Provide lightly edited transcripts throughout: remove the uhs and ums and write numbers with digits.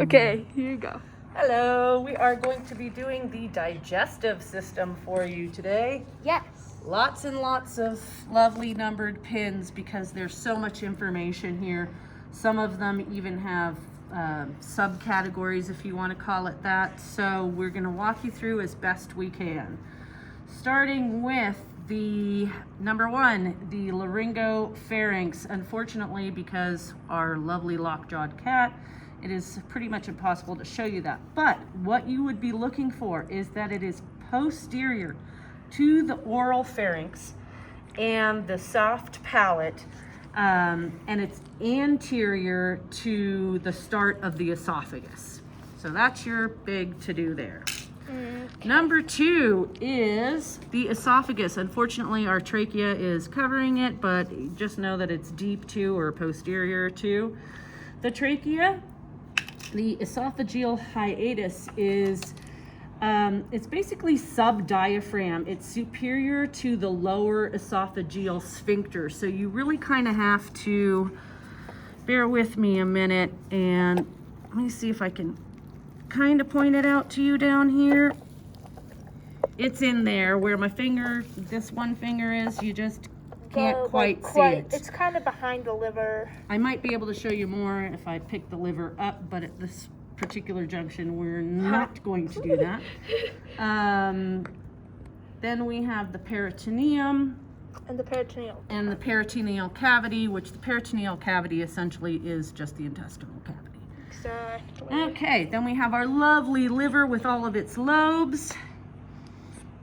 Okay, here you go. Hello, we are going to be doing the digestive system for you today. Yes. Lots and lots of lovely numbered pins because there's so much information here. Some of them even have subcategories, if you want to call it that. So we're going to walk you through as best we can. Starting with the number one, the laryngopharynx. Unfortunately, because our lovely lockjawed cat, it is pretty much impossible to show you that. But what you would be looking for is that it is posterior to the oral pharynx and the soft palate, and it's anterior to the start of the esophagus. So that's your big to-do there. Okay. Number two is the esophagus. Unfortunately, our trachea is covering it, but just know that it's deep to or posterior to the trachea. The esophageal hiatus is, it's basically subdiaphragm. It's superior to the lower esophageal sphincter. So you really kind of have to bear with me a minute, and let me see if I can kind of point it out to you down here. It's in there where my finger, this one finger is, you just can't quite see it. It's kind of behind the liver. I might be able to show you more if I pick the liver up, but at this particular junction, we're not going to do that. Then we have the peritoneum. And the peritoneal. And the peritoneal cavity, which the peritoneal cavity essentially is just the intestinal cavity. Exactly. Okay, then we have our lovely liver with all of its lobes.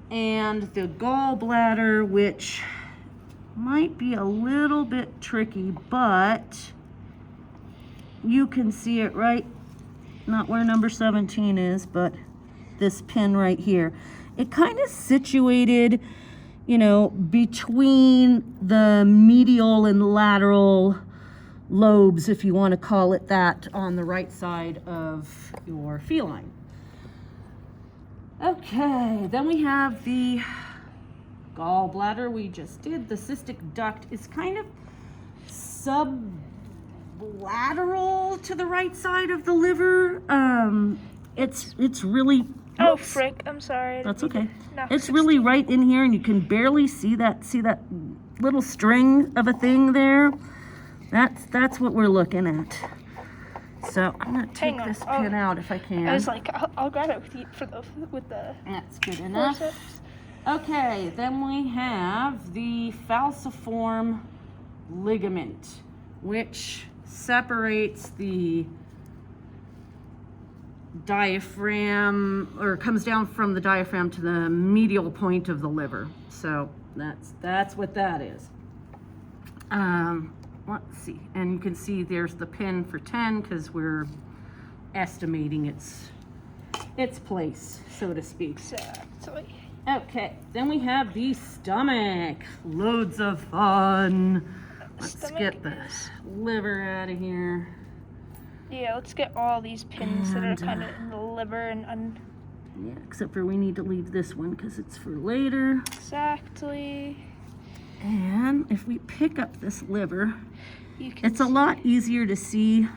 And the gallbladder, which might be a little bit tricky, but you can see it right, not where number 17 is, but this pin right here. It kind of situated, you know, between the medial and lateral lobes, if you want to call it that, on the right side of your feline. Okay, then we have the gallbladder we just did. The cystic duct is kind of sublateral to the right side of the liver. It's really, oh frick, I'm sorry. That's okay. No, It's really right in here, and you can barely see that little string of a thing there. That's what we're looking at. So I'm gonna take this pin out if I can. I was like, I'll grab it with the That's good enough. forceps. Okay, then we have the falciform ligament, which separates the diaphragm, or comes down from the diaphragm to the medial point of the liver. So that's what that is. Let's see, and you can see there's the pin for 10 because we're estimating its place, so to speak. Exactly. Okay, then we have the stomach. Loads of fun. Let's get the liver out of here. Yeah, let's get all these pins that are kind of in the liver and yeah, except for we need to leave this one because it's for later. exactly. And if we pick up this liver, It's a lot easier to see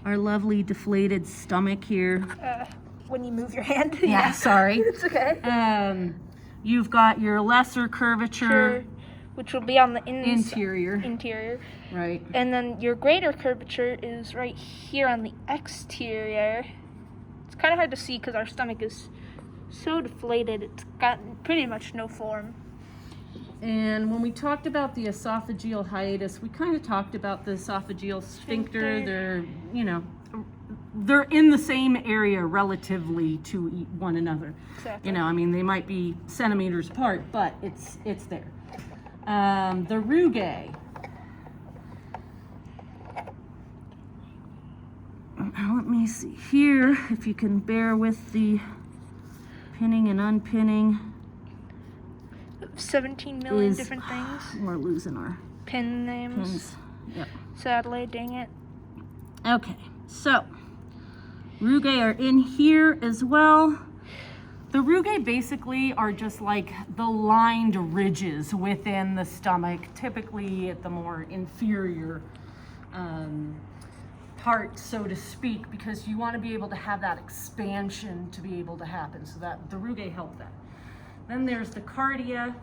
our lovely deflated stomach here. When you move your hand. Yeah, sorry. It's okay. You've got your lesser curvature, which will be on the interior, right? And then your greater curvature is right here on the exterior. It's kind of hard to see because our stomach is so deflated. It's got pretty much no form. And when we talked about the esophageal hiatus, we kind of talked about the esophageal sphincter. They're in the same area relatively to one another. Exactly. You know, I mean, they might be centimeters apart, but it's there. The rugae. Now let me see here if you can bear with the pinning and unpinning. 17 million different things. We're losing our Pin names. pins. Yep. Sadly, dang it. Okay, so rugae are in here as well. The rugae basically are just like the lined ridges within the stomach, typically at the more inferior part, so to speak, because you want to be able to have that expansion to be able to happen. So that the rugae help that. Then there's the cardia,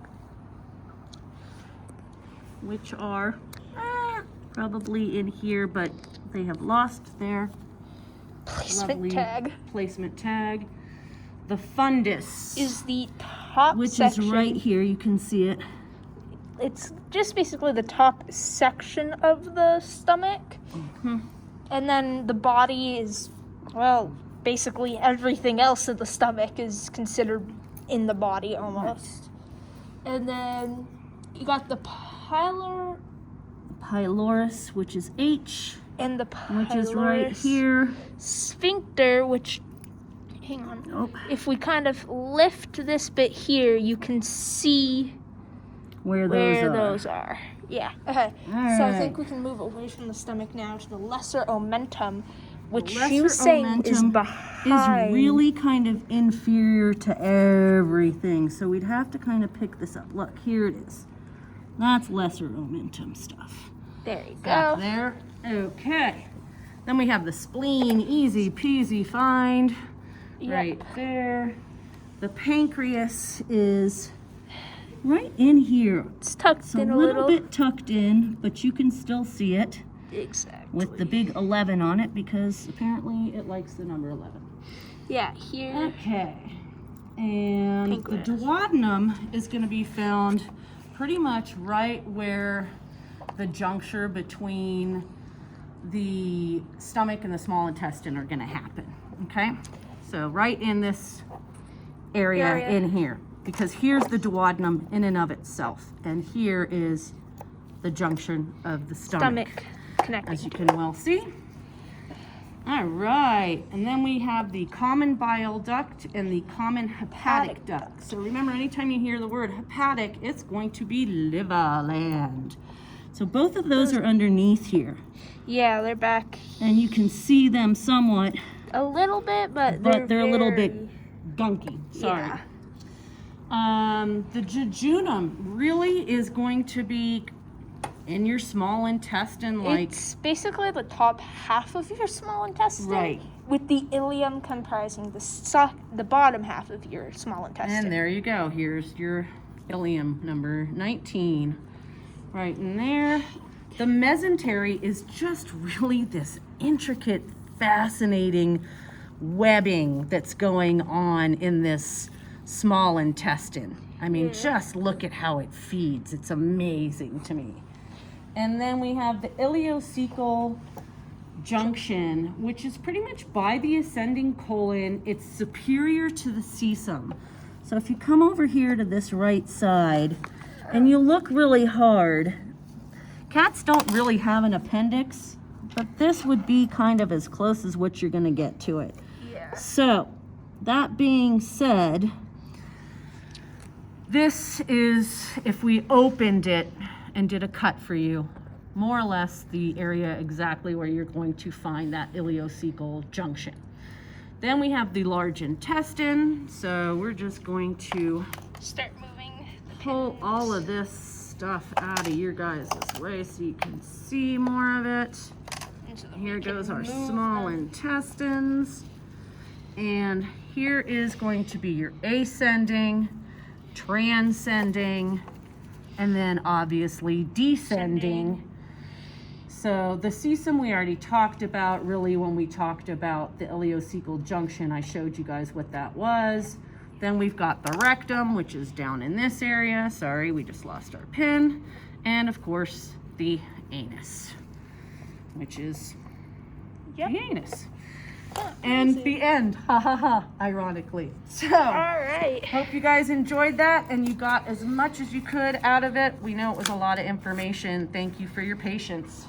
which are probably in here, but they have lost their Placement tag. Placement tag. The fundus Is the top which section. is right here. You can see it. It's just basically the top section of the stomach. Mm-hmm. And then the body is, well, basically everything else of the stomach is considered in the body almost. And then you got the Pylorus, which is H, and the which is right here. Sphincter, which, hang on. Nope. If we kind of lift this bit here, you can see Where those are. Yeah. Okay. All So I right. think we can move away from the stomach now to the lesser omentum, which lesser she was saying is omentum behind. is really kind of inferior to everything. So we'd have to kind of pick this up. Look, here it is. That's lesser omentum stuff. There you Back go. there. Okay. Then we have the spleen, easy peasy find. Yep. Right there. The pancreas is right in here. It's tucked It's a in a little bit tucked in, but you can still see it Exactly. with the big 11 on it because apparently it likes the number 11. Yeah, here. Okay. And Pancreas. the duodenum is going to be found pretty much right where the juncture between the stomach and the small intestine are going to happen. Okay? So right in this area in here. Because here's the duodenum in and of itself. And here is the junction of the stomach. Connecting. As you can well see. All right, and then we have the common bile duct and the common hepatic duct. So remember, anytime you hear the word hepatic, it's going to be liver land. So both of those are underneath here. Yeah, they're back And you can see them somewhat, a little bit, but they're a little very- bit gunky. Sorry. Yeah. The jejunum really is going to be in your small intestine, like It's basically the top half of your small intestine, Right. with the ileum comprising the bottom half of your small intestine. and there you go. Here's your ileum number 19. Right in there. The mesentery is just really this intricate, fascinating webbing that's going on in this small intestine. I mean, just look at how it feeds. It's amazing to me. And then we have the ileocecal junction, which is pretty much by the ascending colon. It's superior to the cecum. So if you come over here to this right side and you look really hard, cats don't really have an appendix, but this would be kind of as close as what you're going to get to it. Yeah. So that being said, this is, if we opened it and did a cut for you, more or less the area exactly where you're going to find that ileocecal junction. Then we have the large intestine. So we're just going to Start moving. pull all of this stuff out of your guys' way so you can see more of it. Here goes our small intestines. And here is going to be your ascending, transcending, and then obviously descending. So the cecum we already talked about. Really, when we talked about the ileocecal junction, I showed you guys what that was. Then we've got the rectum, which is down in this area. Sorry, we just lost our pin. And of course, the anus, which is the anus. And the end, ha ha ha, ironically. So, All right. hope you guys enjoyed that and you got as much as you could out of it. We know it was a lot of information. Thank you for your patience.